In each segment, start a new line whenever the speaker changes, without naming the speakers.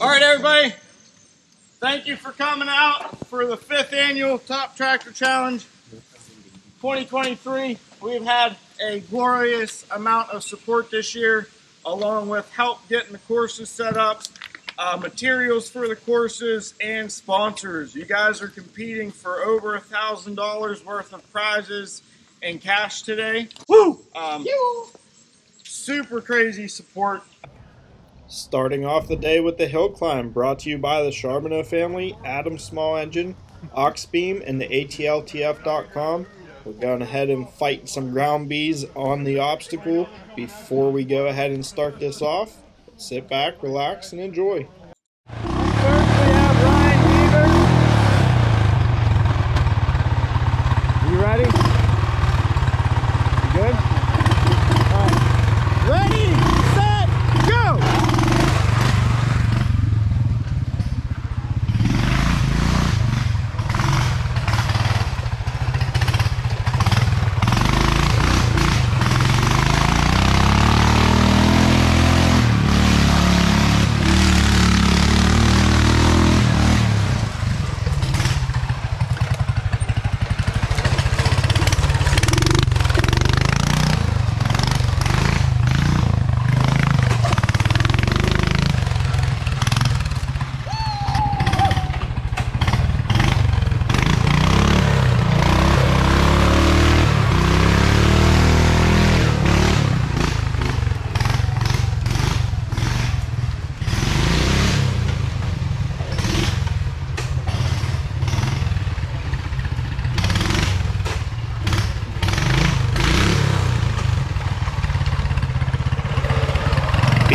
All right, everybody. Thank you for coming out for the 5th annual Top Tractor Challenge 2023. We've had a glorious amount of support this year, along with help getting the courses set up, materials for the courses, and sponsors. You guys are competing for over $1,000 worth of prizes and cash today. Woo! Super crazy support. Starting off the day with the hill climb, brought to you by the Charboneau Family, Adams Small Engine, AuxBeam, and the ATLTF.com. We're going ahead and fight some ground bees on the obstacle. Before we go ahead and start this off, sit back, relax, and enjoy. First we have Ryan Weaver. You ready? You good? All right. Ready, set, go!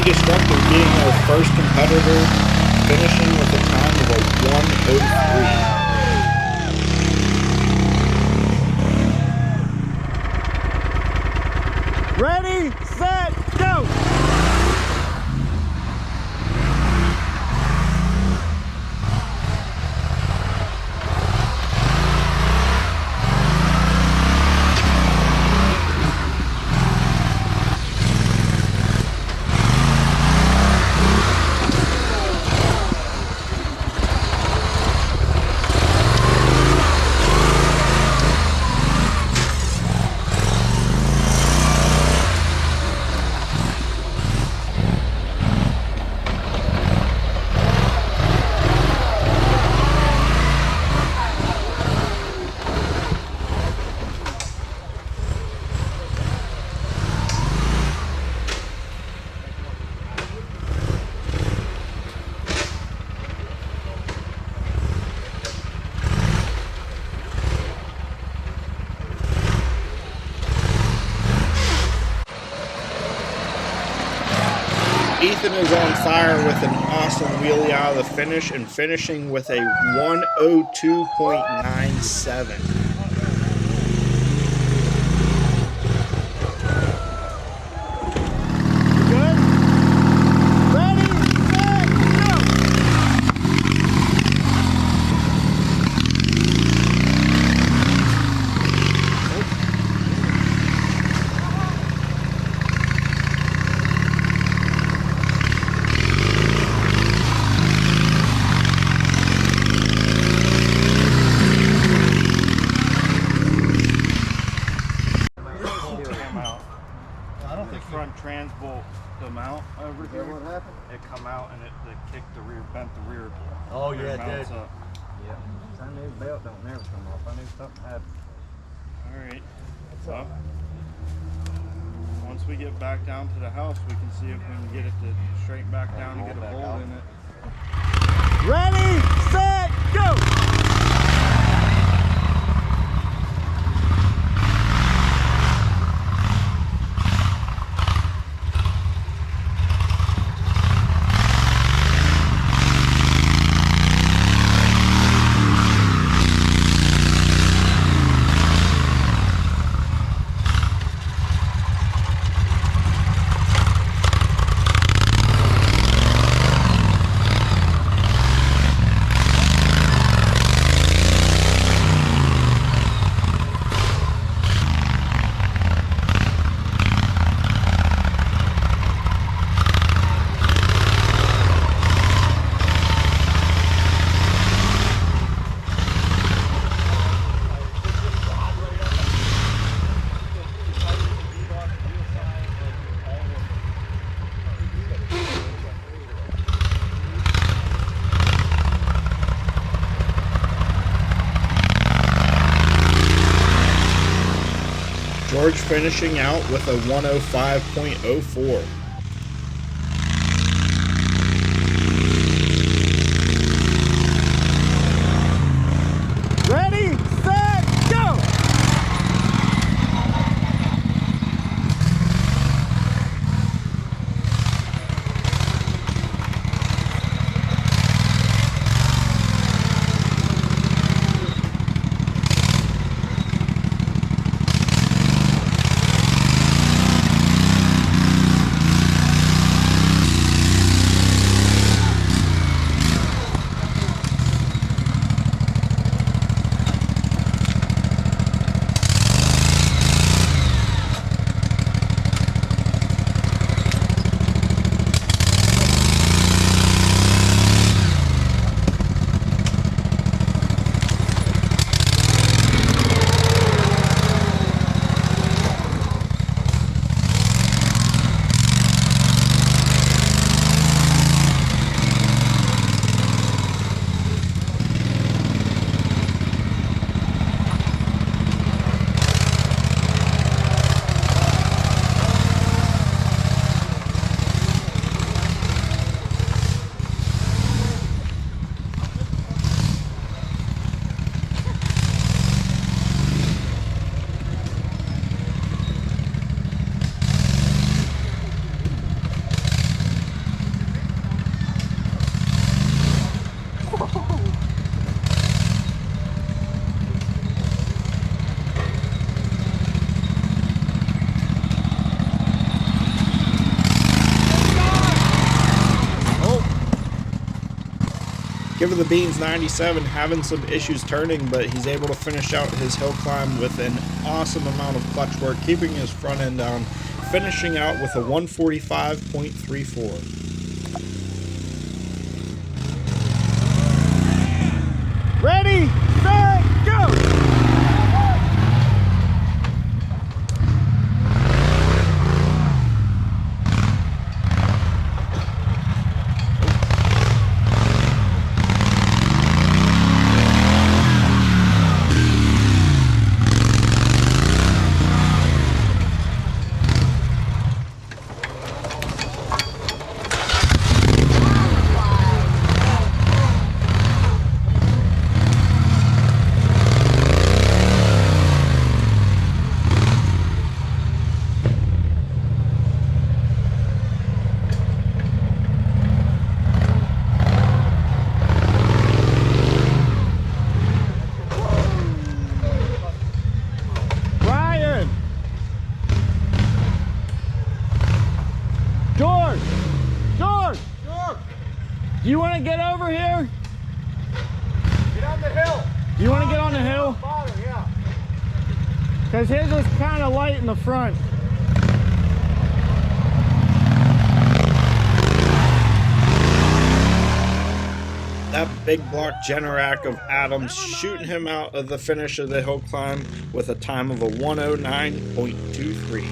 Destructive being our first competitor, finishing with a time of a 1:03. Ready, set, go! Ethan is on fire with an awesome wheelie out of the finish and finishing with a 1:02.97. Transbolt the mount over here. What happened? It come out and it kicked the rear, bent the rear.
Oh yeah, it did.
Up.
Yeah. I knew the belt don't never come off. I knew something happened.
All right. So once we get back down to the house, we can see if we can get it to straighten back down and get a bolt in it. Ready, set, go! George finishing out with a 105.04.
Ready, set, go!
Give the Beans 97 having some issues turning, but he's able to finish out his hill climb with an awesome amount of clutch work, keeping his front end down, finishing out with a 145.34.
Ready, set, go!
Do you want to get over here?
Get on the hill.
Do you want to get on the hill?
Bottom, yeah.
Because his was kind of light in the front.
That big block Generac of Adams shooting him out of the finish of the hill climb with a time of a 109.23.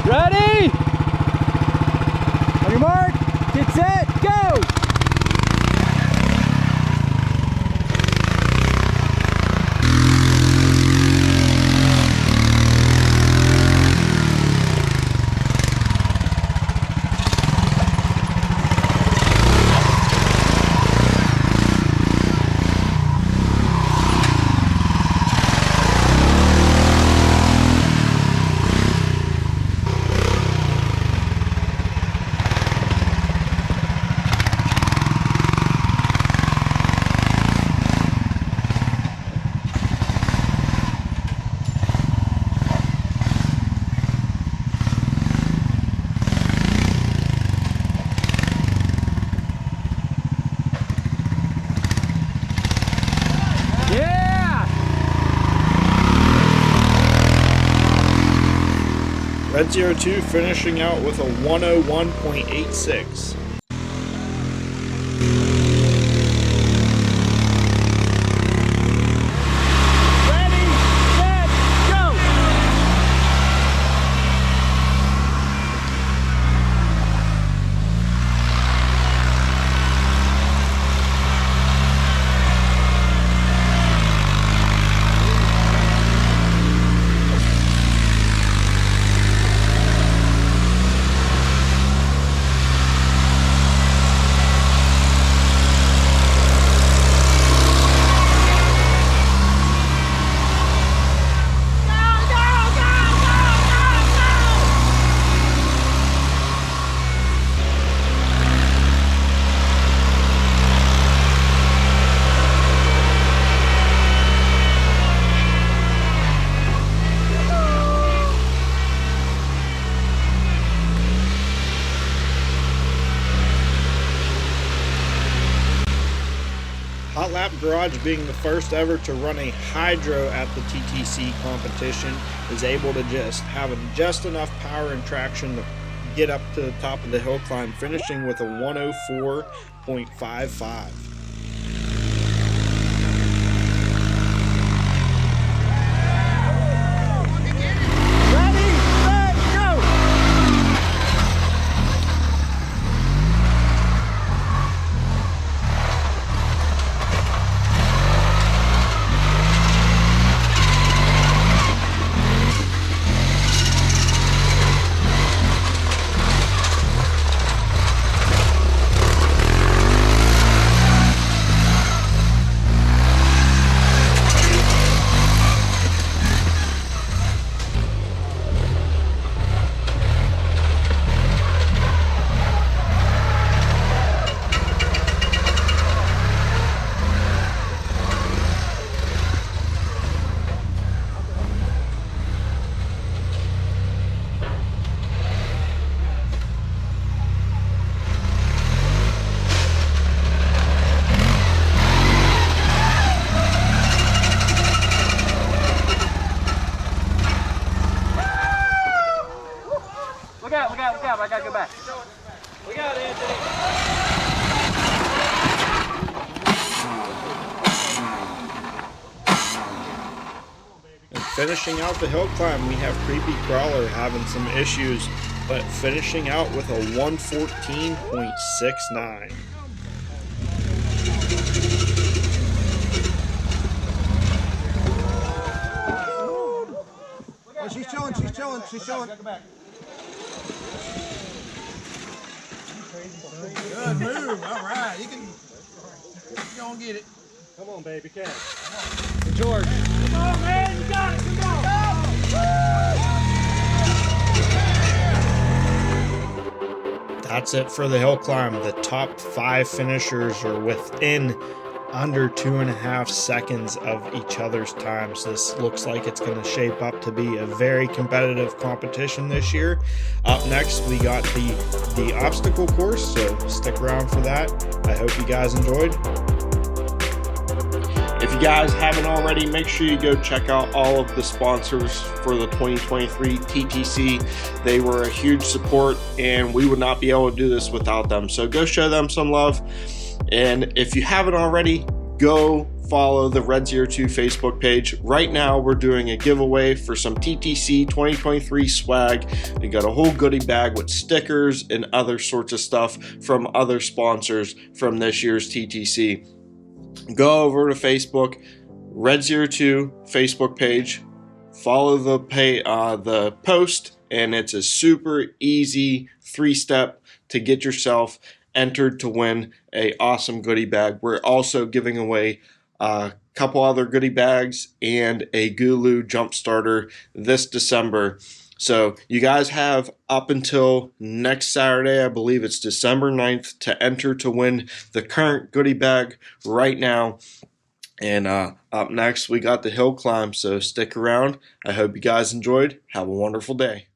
Ready? On your mark, get set, go!
Red 02 finishing out with a 101.86.
Ready, set, go!
Hot Lap Garage, being the first ever to run a hydro at the TTC competition, is able to just have just enough power and traction to get up to the top of the hill climb, finishing with a 104.55.
Look out, I gotta go back. Look out, Anthony.
And finishing out the hill climb, we have CreepyCrawler having some issues, but finishing out with a 114.69.
Oh, she's chilling. Good move. All right. You gonna get it.
Come on, baby, catch.
George. Come on, man. You got it. Come on.
That's it for the hill climb. The top 5 finishers are within under 2.5 seconds of each other's times. This looks like it's going to shape up to be a very competitive competition this year. Up next, we got the obstacle course, so stick around for that. I hope you guys enjoyed. If you guys haven't already, make sure you go check out all of the sponsors for the 2023 TTC. They were a huge support, and we would not be able to do this without them. So go show them some love. And if you haven't already, go follow the Red 02 Facebook page. Right now, we're doing a giveaway for some TTC 2023 swag. We got a whole goodie bag with stickers and other sorts of stuff from other sponsors from this year's TTC. Go over to Facebook, Red 02 Facebook page, follow the post, and it's a super easy 3-step to get yourself entered to win a awesome goodie bag. We're also giving away a couple other goodie bags and a GooLoo jump starter this December. So you guys have up until next Saturday, I believe it's December 9th, to enter to win the current goodie bag right now. And up next, we got the hill climb, so stick around. I hope you guys enjoyed. Have a wonderful day.